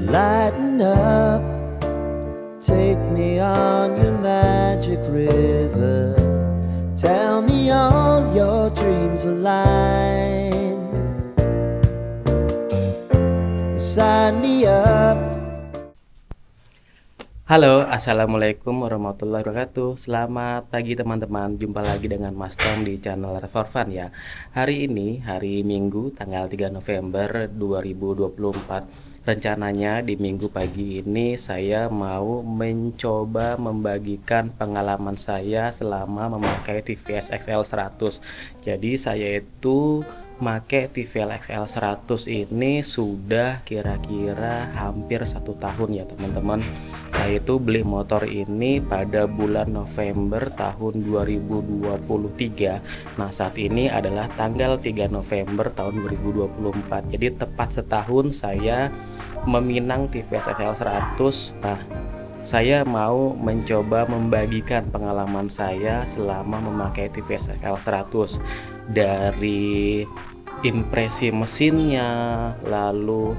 Lighten up, take me on your magic river. Tell me all your dreams align. Sign me up. Halo, assalamualaikum warahmatullahi wabarakatuh. Selamat pagi teman-teman. Jumpa lagi dengan Mas Tom di channel For Fun ya. Hari ini hari Minggu tanggal 3 November 2024. Rencananya di minggu pagi ini saya mau mencoba membagikan pengalaman saya selama memakai TVS XL 100. Jadi saya itu make TVL XL 100 ini sudah kira-kira hampir 1 tahun ya teman-teman. Saya itu beli motor ini pada bulan November tahun 2023. Nah, saat ini adalah tanggal 3 November tahun 2024. Jadi tepat setahun saya meminang TVS XL 100. Nah, saya mau mencoba membagikan pengalaman saya selama memakai TVS XL 100, dari impresi mesinnya, lalu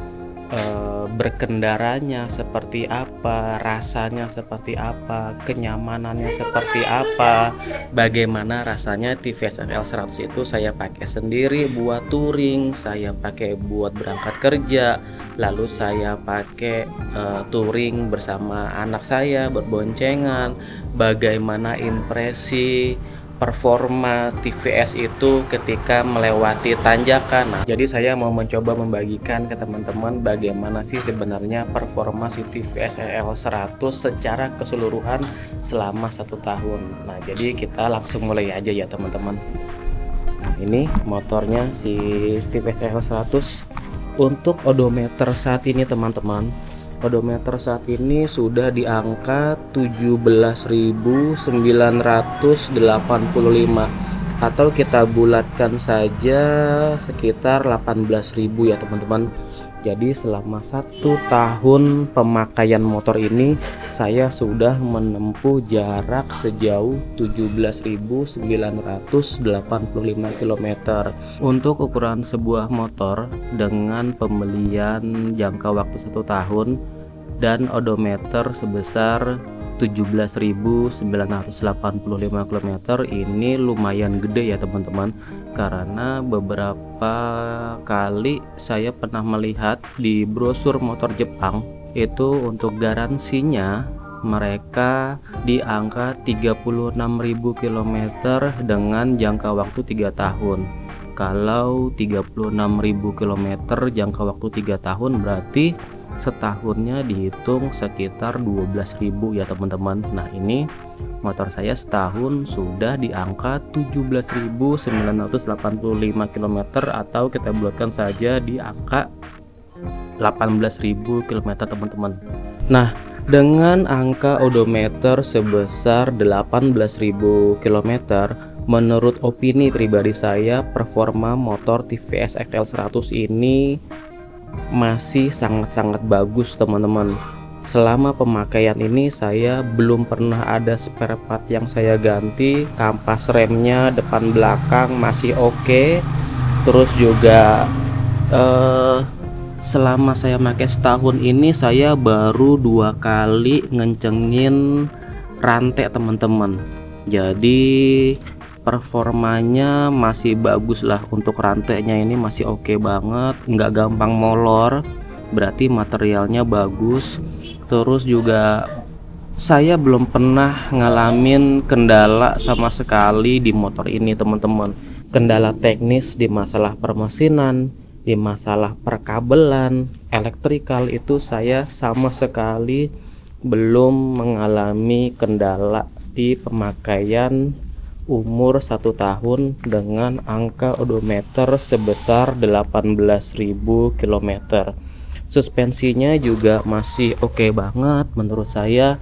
berkendaranya seperti apa, rasanya seperti apa, kenyamanannya seperti apa, bagaimana rasanya TVS XL 100 itu saya pakai sendiri buat touring, saya pakai buat berangkat kerja, lalu saya pakai touring bersama anak saya berboncengan, bagaimana impresi performa TVS itu ketika melewati tanjakan. Nah, jadi saya mau mencoba membagikan ke teman-teman bagaimana sih sebenarnya performa si TVS XL 100 secara keseluruhan selama 1 tahun. Nah, jadi kita langsung mulai aja ya teman-teman. Nah, ini motornya si TVS XL 100. Untuk odometer saat ini teman-teman, odometer saat ini sudah di angka 17.985, atau kita bulatkan saja sekitar 18.000 ya teman-teman. Jadi selama 1 tahun pemakaian motor ini saya sudah menempuh jarak sejauh 17.985 km. Untuk ukuran sebuah motor dengan pembelian jangka waktu 1 tahun dan odometer sebesar 17.985 km, ini lumayan gede ya teman-teman, karena beberapa kali saya pernah melihat di brosur motor Jepang itu untuk garansinya mereka di angka 36.000 km dengan jangka waktu 3 tahun. Kalau 36.000 km jangka waktu 3 tahun berarti setahunnya dihitung sekitar 12.000 ya teman-teman. Nah, ini motor saya setahun sudah di angka 17.985 km, atau kita bulatkan saja di angka 18.000 km teman-teman. Nah, dengan angka odometer sebesar 18.000 km, menurut opini pribadi saya, performa motor TVS XL 100 ini masih sangat-sangat bagus teman-teman. Selama pemakaian ini saya belum pernah ada spare part yang saya ganti. Kampas remnya depan belakang masih oke. Terus juga selama saya pakai setahun ini saya baru 2 kali ngencengin rantai teman-teman. Jadi performanya masih bagus lah. Untuk rantainya ini masih oke banget, nggak gampang molor, berarti materialnya bagus. Terus juga saya belum pernah ngalamin kendala sama sekali di motor ini teman-teman. Kendala teknis di masalah permesinan, di masalah perkabelan, elektrikal, itu saya sama sekali belum mengalami kendala di pemakaian umur 1 tahun dengan angka odometer sebesar 18.000 km. Suspensinya juga masih oke banget menurut saya.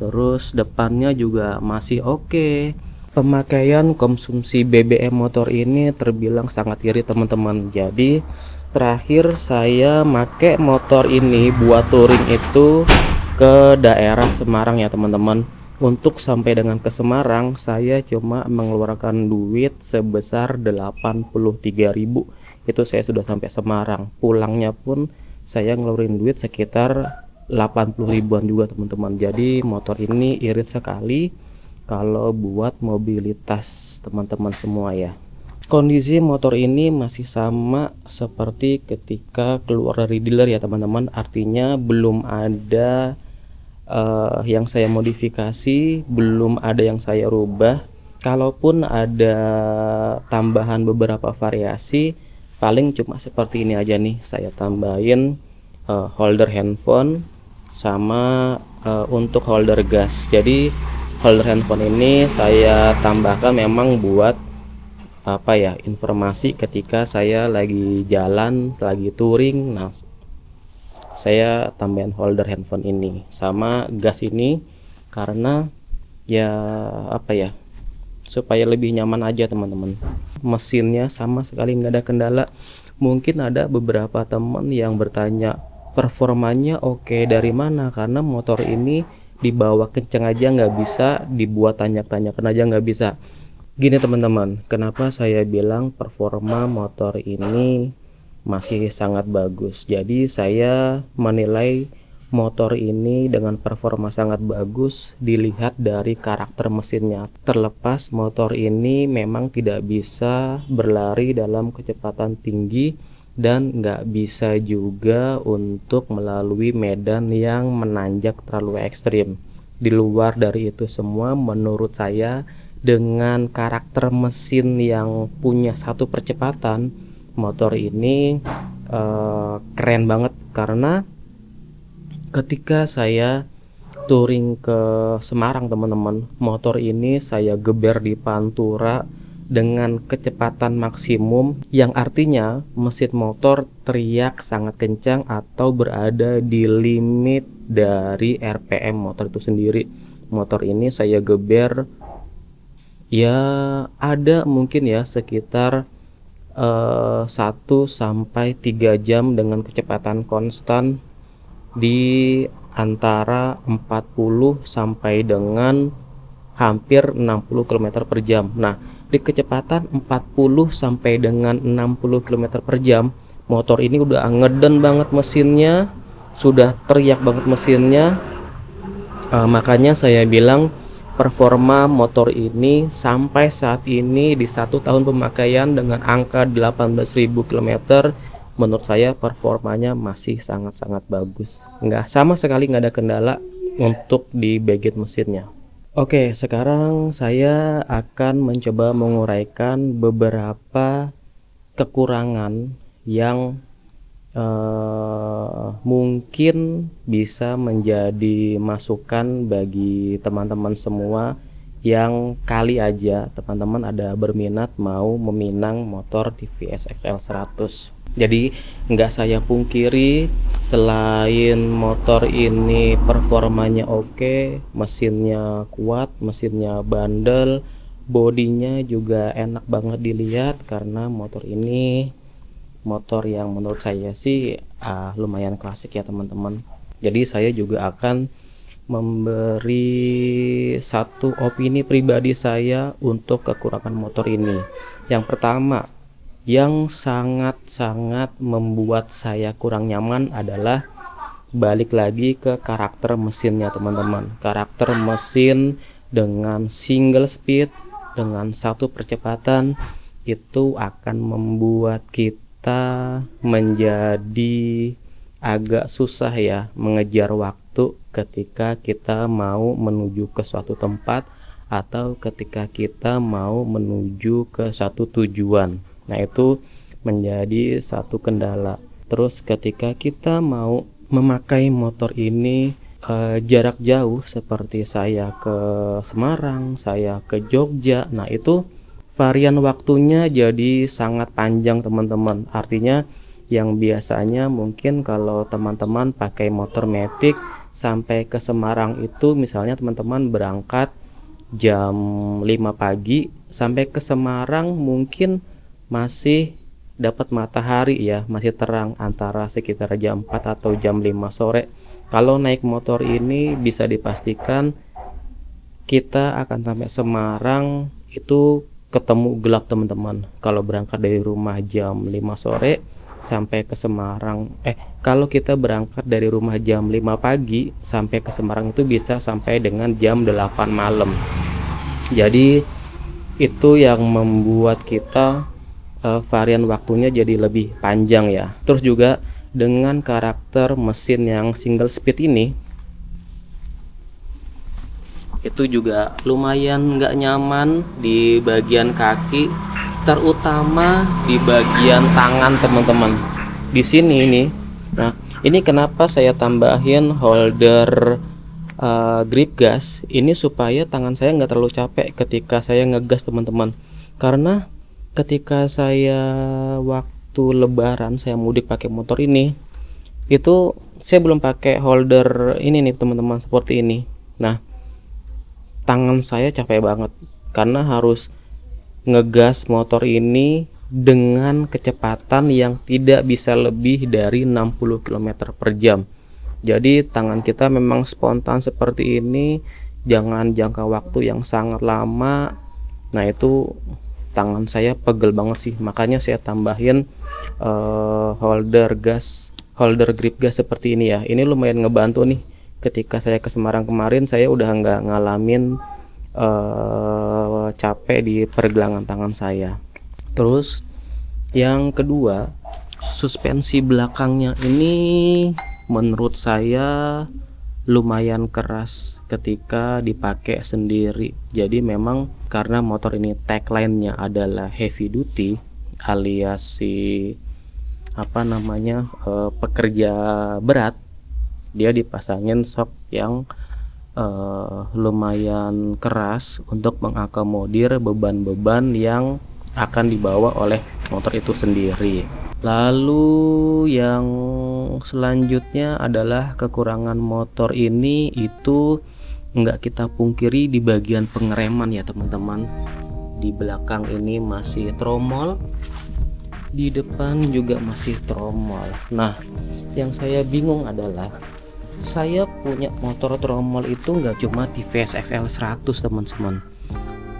Terus depannya juga masih oke. Pemakaian konsumsi BBM motor ini terbilang sangat irit teman-teman. Jadi terakhir saya make motor ini buat touring itu ke daerah Semarang ya teman-teman. Untuk sampai dengan ke Semarang saya cuma mengeluarkan duit sebesar 83.000. Itu saya sudah sampai Semarang. Pulangnya pun saya ngeluarin duit sekitar 80 ribuan juga teman-teman. Jadi motor ini irit sekali kalau buat mobilitas teman-teman semua ya. Kondisi motor ini masih sama seperti ketika keluar dari dealer ya teman-teman. Artinya belum ada yang saya modifikasi, belum ada yang saya rubah. Kalaupun ada tambahan beberapa variasi, paling cuma seperti ini aja nih. Saya tambahin holder handphone sama untuk holder gas. Jadi holder handphone ini saya tambahkan memang buat apa ya, informasi ketika saya lagi jalan, lagi touring. Nah, saya tambahin holder handphone ini sama gas ini karena ya apa ya, supaya lebih nyaman aja teman-teman. Mesinnya sama sekali nggak ada kendala. Mungkin ada beberapa teman yang bertanya performanya oke dari mana, karena motor ini dibawa kenceng aja nggak bisa, dibuat tanjak-tanjakan aja nggak bisa. Gini teman-teman, kenapa saya bilang performa motor ini masih sangat bagus. Jadi saya menilai motor ini dengan performa sangat bagus dilihat dari karakter mesinnya. Terlepas motor ini memang tidak bisa berlari dalam kecepatan tinggi dan nggak bisa juga untuk melalui medan yang menanjak terlalu ekstrim. Di luar dari itu semua, menurut saya dengan karakter mesin yang punya satu percepatan, motor ini keren banget. Karena ketika saya touring ke Semarang teman-teman, motor ini saya geber di Pantura dengan kecepatan maksimum, yang artinya mesin motor teriak sangat kencang atau berada di limit dari RPM motor itu sendiri. Motor ini saya geber ya ada mungkin ya sekitar 1 sampai 3 jam dengan kecepatan konstan di antara 40 sampai dengan hampir 60 km per jam. Nah, di kecepatan 40 sampai dengan 60 km per jam, motor ini udah ngeden banget mesinnya, sudah teriak banget mesinnya. Makanya saya bilang performa motor ini sampai saat ini di 1 tahun pemakaian dengan angka 18.000 km, menurut saya performanya masih sangat-sangat bagus. Nggak sama sekali nggak ada kendala untuk di bagian mesinnya. Oke, sekarang saya akan mencoba menguraikan beberapa kekurangan yang mungkin bisa menjadi masukan bagi teman-teman semua yang kali aja teman-teman ada berminat mau meminang motor TVS XL 100. Jadi nggak saya pungkiri, selain motor ini performanya oke, mesinnya kuat, mesinnya bandel, bodinya juga enak banget dilihat, karena motor ini motor yang menurut saya sih lumayan klasik ya teman-teman. Jadi saya juga akan memberi satu opini pribadi saya untuk kekurangan motor ini. Yang pertama, yang sangat-sangat membuat saya kurang nyaman adalah balik lagi ke karakter mesinnya teman-teman. Karakter mesin dengan single speed, dengan satu percepatan, itu akan membuat kita menjadi agak susah ya mengejar waktu ketika kita mau menuju ke suatu tempat atau ketika kita mau menuju ke satu tujuan. Nah, itu menjadi satu kendala. Terus ketika kita mau memakai motor ini jarak jauh, seperti saya ke Semarang, saya ke Jogja, nah itu varian waktunya jadi sangat panjang teman-teman. Artinya yang biasanya mungkin kalau teman-teman pakai motor matic sampai ke Semarang itu, misalnya teman-teman berangkat jam 5 pagi, sampai ke Semarang mungkin masih dapat matahari ya, masih terang, antara sekitar jam 4 atau jam 5 sore. Kalau naik motor ini bisa dipastikan kita akan sampai Semarang itu ketemu gelap teman-teman. Kalau berangkat dari rumah jam 5 sore, sampai ke Semarang. Kalau kita berangkat dari rumah jam 5 pagi sampai ke Semarang itu bisa sampai dengan jam 8 malam. Jadi itu yang membuat kita varian waktunya jadi lebih panjang ya. Terus juga dengan karakter mesin yang single speed ini, itu juga lumayan nggak nyaman di bagian kaki, terutama di bagian tangan teman-teman. Di sini ini, nah ini kenapa saya tambahin holder grip gas ini supaya tangan saya nggak terlalu capek ketika saya ngegas teman-teman. Karena ketika saya waktu lebaran saya mudik pakai motor ini, itu saya belum pakai holder ini nih teman-teman, seperti ini. Nah, tangan saya capek banget karena harus ngegas motor ini dengan kecepatan yang tidak bisa lebih dari 60 km per jam. Jadi tangan kita memang spontan seperti ini, jangan jangka waktu yang sangat lama. Nah itu tangan saya pegel banget sih, makanya saya tambahin holder grip gas seperti ini ya. Ini lumayan ngebantu nih. Ketika saya ke Semarang kemarin, saya udah nggak ngalamin capek di pergelangan tangan saya. Terus yang kedua, suspensi belakangnya ini menurut saya lumayan keras ketika dipakai sendiri. Jadi memang karena motor ini tagline-nya adalah heavy duty, alias pekerja berat, dia dipasangin shock yang lumayan keras untuk mengakomodir beban-beban yang akan dibawa oleh motor itu sendiri. Lalu yang selanjutnya adalah kekurangan motor ini itu nggak kita pungkiri di bagian pengereman ya teman-teman. Di belakang ini masih tromol, di depan juga masih tromol. Nah, yang saya bingung adalah saya punya motor tromol itu nggak cuma TVS XL 100 teman-teman.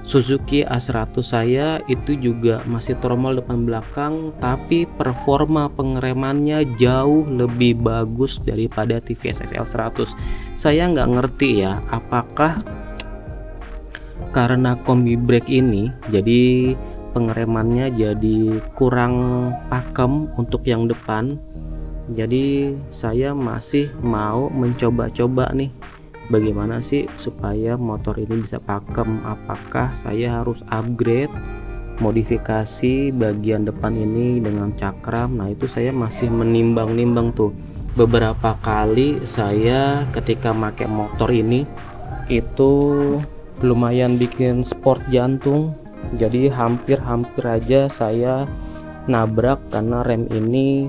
Suzuki A100 saya itu juga masih tromol depan belakang, tapi performa pengeremannya jauh lebih bagus daripada TVS XL 100. Saya nggak ngerti ya, apakah karena kombi brake ini jadi pengeremannya jadi kurang pakem untuk yang depan. Jadi saya masih mau mencoba-coba nih, bagaimana sih supaya motor ini bisa pakem. Apakah saya harus upgrade, modifikasi bagian depan ini dengan cakram? Nah itu saya masih menimbang-nimbang tuh. Beberapa kali saya ketika pakai motor ini itu lumayan bikin sport jantung. Jadi hampir-hampir aja saya nabrak karena rem ini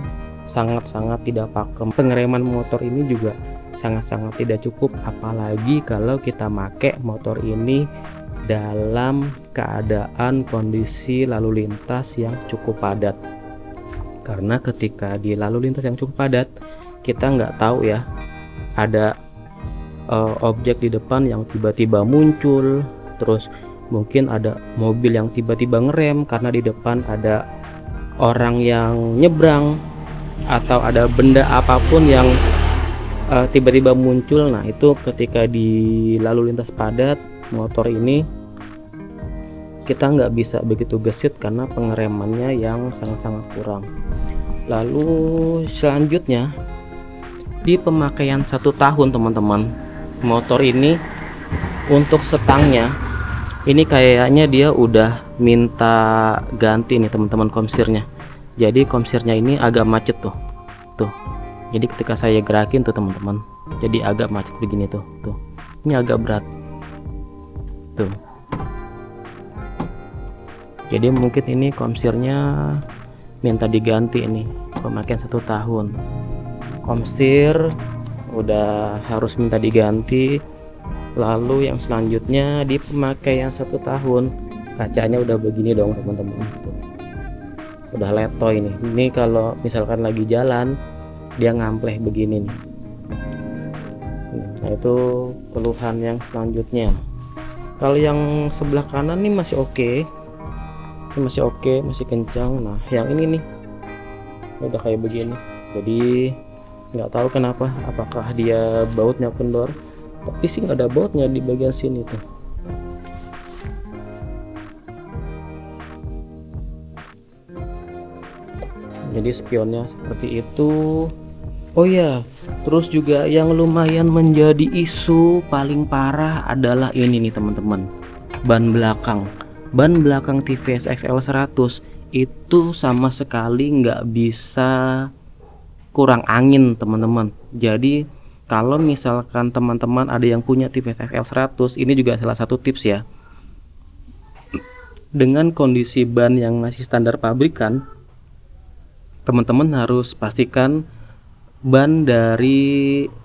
sangat-sangat tidak pakem. Pengereman motor ini juga sangat-sangat tidak cukup, apalagi kalau kita pakai motor ini dalam keadaan kondisi lalu lintas yang cukup padat. Karena ketika di lalu lintas yang cukup padat, kita nggak tahu ya, ada objek di depan yang tiba-tiba muncul, terus mungkin ada mobil yang tiba-tiba ngerem karena di depan ada orang yang nyebrang, atau ada benda apapun yang tiba-tiba muncul. Nah itu ketika di lalu lintas padat, motor ini kita nggak bisa begitu gesit karena pengeremannya yang sangat-sangat kurang. Lalu selanjutnya di pemakaian 1 tahun teman-teman, motor ini untuk setangnya ini kayaknya dia udah minta ganti nih teman-teman komsirnya. Jadi komsirnya ini agak macet tuh. Jadi ketika saya gerakin tuh teman-teman, jadi agak macet begini tuh. Ini agak berat. Tuh. Jadi mungkin ini komsirnya minta diganti ini. Pemakaian 1 tahun. Komsir udah harus minta diganti. Lalu yang selanjutnya di pemakaian 1 tahun, kacanya udah begini dong teman-teman. Udah letoy nih. Ini kalau misalkan lagi jalan dia ngampleh begini nih. Nah itu keluhan yang selanjutnya. Kalau yang sebelah kanan nih masih oke. Ini masih oke, masih kencang. Nah yang ini nih, udah kayak begini. Jadi nggak tahu kenapa, apakah dia bautnya kendor, tapi sih nggak ada bautnya di bagian sini tuh. Jadi spionnya seperti itu. Oh ya, terus juga yang lumayan menjadi isu paling parah adalah ini nih teman-teman, ban belakang. Ban belakang TVS XL100 itu sama sekali nggak bisa kurang angin teman-teman. Jadi kalau misalkan teman-teman ada yang punya TVS XL100, ini juga salah satu tips ya. Dengan kondisi ban yang masih standar pabrikan, teman-teman harus pastikan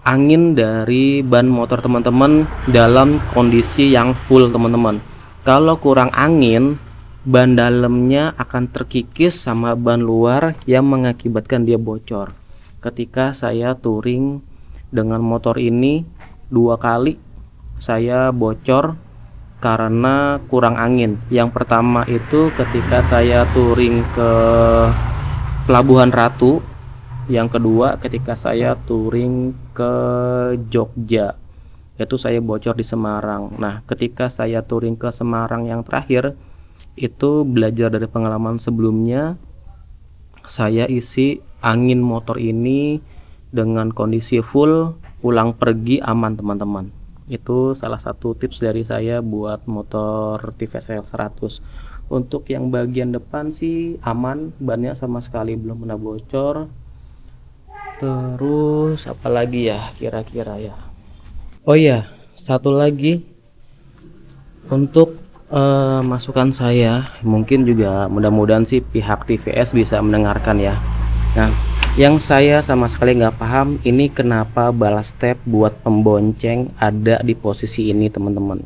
angin dari ban motor teman-teman dalam kondisi yang full teman-teman. Kalau kurang angin, ban dalamnya akan terkikis sama ban luar yang mengakibatkan dia bocor. Ketika saya touring dengan motor ini 2 kali saya bocor karena kurang angin. Yang pertama itu ketika saya touring ke Pelabuhan Ratu, yang kedua ketika saya touring ke Jogja, itu saya bocor di Semarang. Nah, ketika saya touring ke Semarang yang terakhir, itu belajar dari pengalaman sebelumnya, saya isi angin motor ini dengan kondisi full, pulang pergi aman teman-teman. Itu salah satu tips dari saya buat motor TVS 100. Untuk yang bagian depan sih aman, bannya sama sekali belum pernah bocor. Terus apalagi ya kira-kira ya. Oh iya, satu lagi untuk masukan saya, mungkin juga mudah-mudahan sih pihak TVS bisa mendengarkan ya. Nah, yang saya sama sekali nggak paham ini kenapa balas step buat pembonceng ada di posisi ini teman-teman.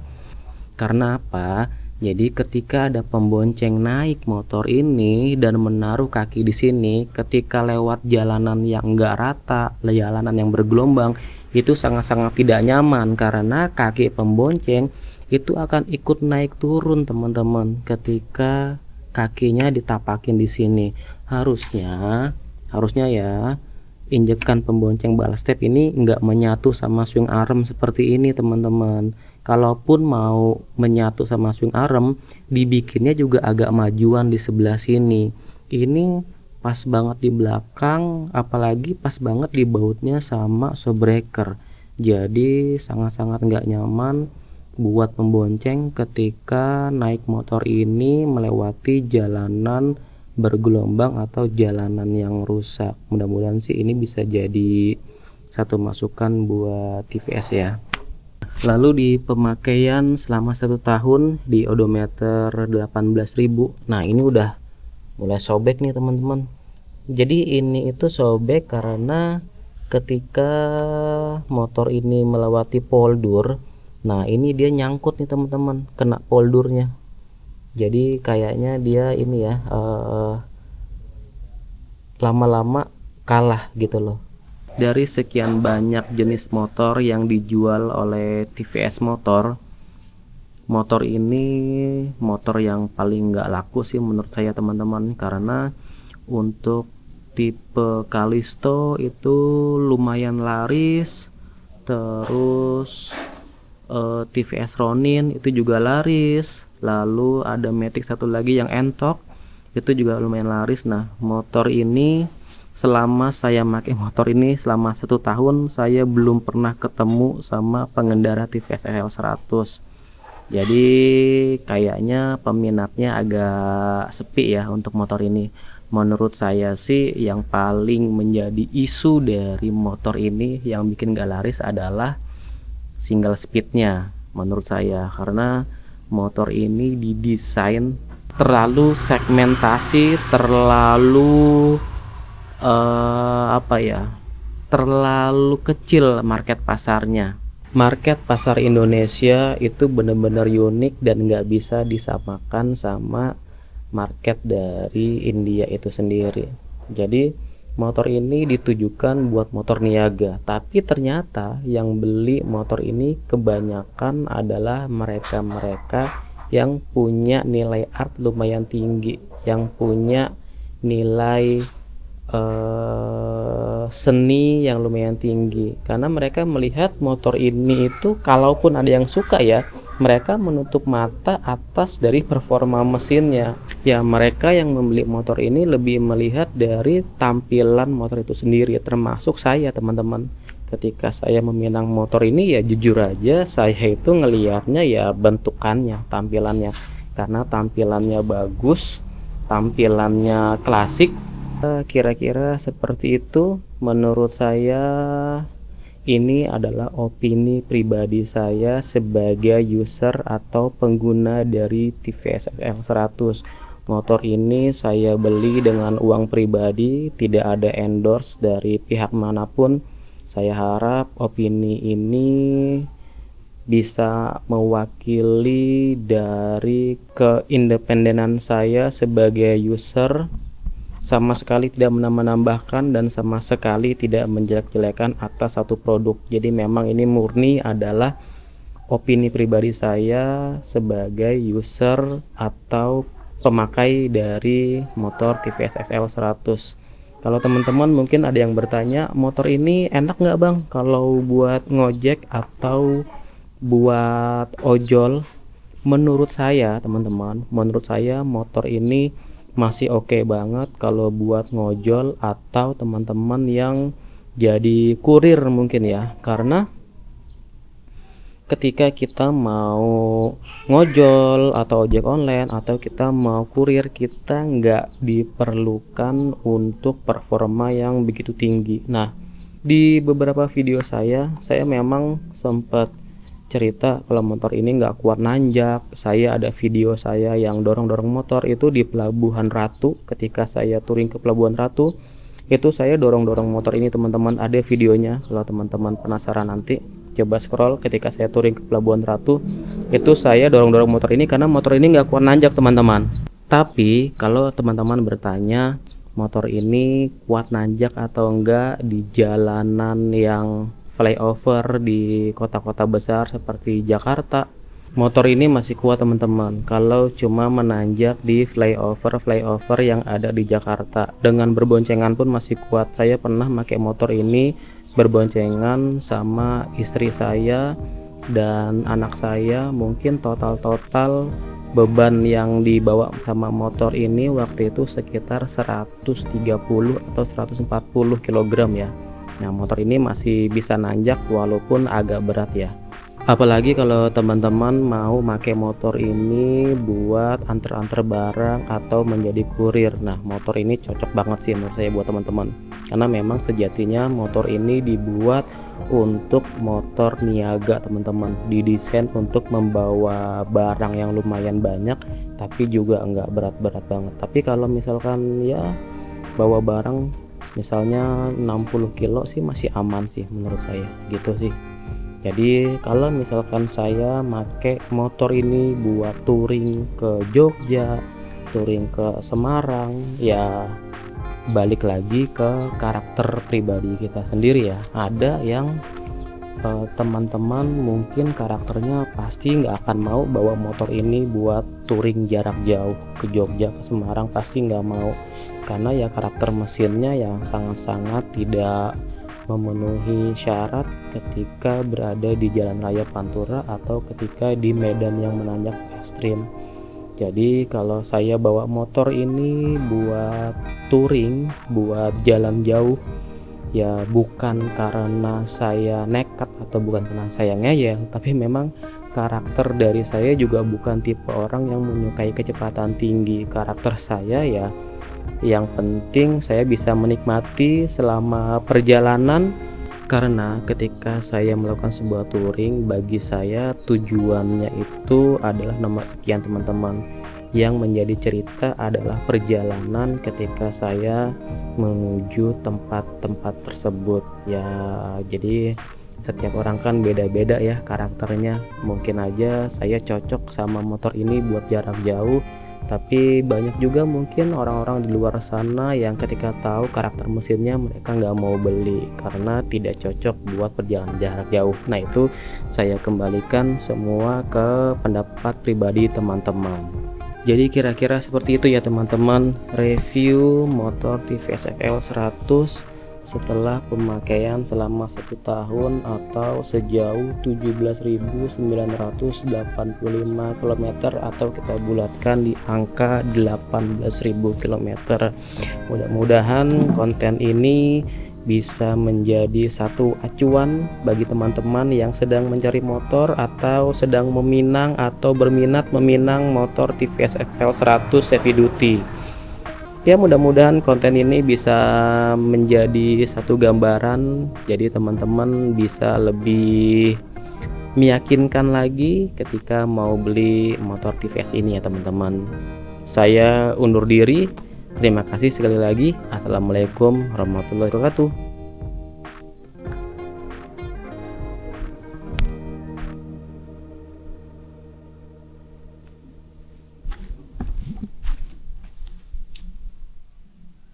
Karena apa? Jadi ketika ada pembonceng naik motor ini dan menaruh kaki di sini, ketika lewat jalanan yang enggak rata, jalanan yang bergelombang, itu sangat-sangat tidak nyaman karena kaki pembonceng itu akan ikut naik turun teman-teman. Ketika kakinya ditapakin di sini, harusnya ya injekan pembonceng balas step ini enggak menyatu sama swing arm seperti ini teman-teman. Kalaupun mau menyatu sama swing arm, dibikinnya juga agak majuan di sebelah sini. Ini pas banget di belakang, apalagi pas banget di bautnya sama shockbreaker. Jadi sangat-sangat nggak nyaman buat pembonceng ketika naik motor ini melewati jalanan bergelombang atau jalanan yang rusak. Mudah-mudahan sih ini bisa jadi satu masukan buat TVS ya. Lalu di pemakaian selama 1 tahun di odometer 18.000. Nah, ini udah mulai sobek nih teman-teman. Jadi ini itu sobek karena ketika motor ini melewati poldur, nah ini dia nyangkut nih teman-teman, kena poldurnya. Jadi kayaknya dia ini ya lama-lama kalah gitu loh. Dari sekian banyak jenis motor yang dijual oleh TVS Motor, motor ini motor yang paling nggak laku sih menurut saya teman-teman, karena untuk tipe Kalisto itu lumayan laris, terus TVS Ronin itu juga laris, lalu ada Matic satu lagi yang entok itu juga lumayan laris. Nah, motor ini selama saya pakai motor ini selama 1 tahun, saya belum pernah ketemu sama pengendara TVS XL100. Jadi kayaknya peminatnya agak sepi ya untuk motor ini. Menurut saya sih yang paling menjadi isu dari motor ini yang bikin gak laris adalah single speednya menurut saya, karena motor ini didesain terlalu segmentasi, terlalu terlalu kecil market pasarnya. Market pasar Indonesia itu benar-benar unik dan nggak bisa disamakan sama market dari India itu sendiri. Jadi motor ini ditujukan buat motor niaga, tapi ternyata yang beli motor ini kebanyakan adalah mereka-mereka yang punya nilai art lumayan tinggi, yang punya nilai seni yang lumayan tinggi, karena mereka melihat motor ini itu kalaupun ada yang suka ya, mereka menutup mata atas dari performa mesinnya. Ya, mereka yang membeli motor ini lebih melihat dari tampilan motor itu sendiri, termasuk saya teman-teman. Ketika saya meminang motor ini ya jujur aja saya itu ngelihatnya ya bentukannya, tampilannya. Karena tampilannya bagus, tampilannya klasik. Kira-kira seperti itu menurut saya. Ini adalah opini pribadi saya sebagai user atau pengguna dari TVS XL 100. Motor ini saya beli dengan uang pribadi, tidak ada endorse dari pihak manapun. Saya harap opini ini bisa mewakili dari keindependenan saya sebagai user, sama sekali tidak menambahkan dan sama sekali tidak menjelek-jelekan atas satu produk. Jadi memang ini murni adalah opini pribadi saya sebagai user atau pemakai dari motor TVS XL 100. Kalau teman-teman mungkin ada yang bertanya, motor ini enak nggak bang kalau buat ngojek atau buat ojol? Menurut saya teman-teman, menurut saya motor ini masih oke banget kalau buat ngojol atau teman-teman yang jadi kurir mungkin ya, karena ketika kita mau ngojol atau ojek online atau kita mau kurir, kita nggak diperlukan untuk performa yang begitu tinggi. Nah, di beberapa video saya memang sempat cerita kalau motor ini nggak kuat nanjak. Saya ada video saya yang dorong-dorong motor itu di Pelabuhan Ratu. Ketika saya touring ke Pelabuhan Ratu, itu saya dorong-dorong motor ini teman-teman, ada videonya. Kalau teman-teman penasaran nanti coba scroll, ketika saya touring ke Pelabuhan Ratu itu saya dorong-dorong motor ini karena motor ini nggak kuat nanjak teman-teman. Tapi kalau teman-teman bertanya motor ini kuat nanjak atau enggak di jalanan yang flyover di kota-kota besar seperti Jakarta, motor ini masih kuat teman-teman. Kalau cuma menanjak di flyover yang ada di Jakarta, dengan berboncengan pun masih kuat. Saya pernah pakai motor ini berboncengan sama istri saya dan anak saya. Mungkin total beban yang dibawa sama motor ini waktu itu sekitar 130 atau 140 kg ya. Nah, motor ini masih bisa nanjak walaupun agak berat ya. Apalagi kalau teman-teman mau pakai motor ini buat antar-antar barang atau menjadi kurir. Nah, motor ini cocok banget sih menurut saya buat teman-teman. Karena memang sejatinya motor ini dibuat untuk motor niaga teman-teman. Didesain untuk membawa barang yang lumayan banyak tapi juga enggak berat-berat banget. Tapi kalau misalkan ya bawa barang misalnya 60 kilo sih masih aman sih menurut saya gitu sih. Jadi kalau misalkan saya make motor ini buat touring ke Jogja, touring ke Semarang, ya balik lagi ke karakter pribadi kita sendiri ya. Ada yang teman-teman mungkin karakternya pasti nggak akan mau bawa motor ini buat touring jarak jauh ke Jogja, ke Semarang, pasti nggak mau, karena ya karakter mesinnya yang sangat-sangat tidak memenuhi syarat ketika berada di jalan raya Pantura atau ketika di medan yang menanjak ekstrim. Jadi kalau saya bawa motor ini buat touring, buat jalan jauh, ya bukan karena saya nekat atau bukan karena saya ngeyel, tapi memang karakter dari saya juga bukan tipe orang yang menyukai kecepatan tinggi. Karakter saya ya yang penting saya bisa menikmati selama perjalanan, karena ketika saya melakukan sebuah touring, bagi saya tujuannya itu adalah nomor sekian teman-teman. Yang menjadi cerita adalah perjalanan ketika saya menuju tempat-tempat tersebut ya. Jadi setiap orang kan beda-beda ya karakternya. Mungkin aja saya cocok sama motor ini buat jarak jauh, tapi banyak juga mungkin orang-orang di luar sana yang ketika tahu karakter mesinnya mereka nggak mau beli karena tidak cocok buat perjalanan jarak jauh. Nah, itu saya kembalikan semua ke pendapat pribadi teman-teman. Jadi kira-kira seperti itu ya teman-teman, review motor TVS FL 100 setelah pemakaian selama 1 tahun atau sejauh 17.985 km, atau kita bulatkan di angka 18.000 km. Mudah-mudahan konten ini bisa menjadi satu acuan bagi teman-teman yang sedang mencari motor atau sedang meminang atau berminat meminang motor TVS FL 100 heavy duty. Ya, mudah-mudahan konten ini bisa menjadi satu gambaran, jadi teman-teman bisa lebih meyakinkan lagi ketika mau beli motor TVS ini ya teman-teman. Saya undur diri. Terima kasih sekali lagi. Assalamualaikum warahmatullahi wabarakatuh.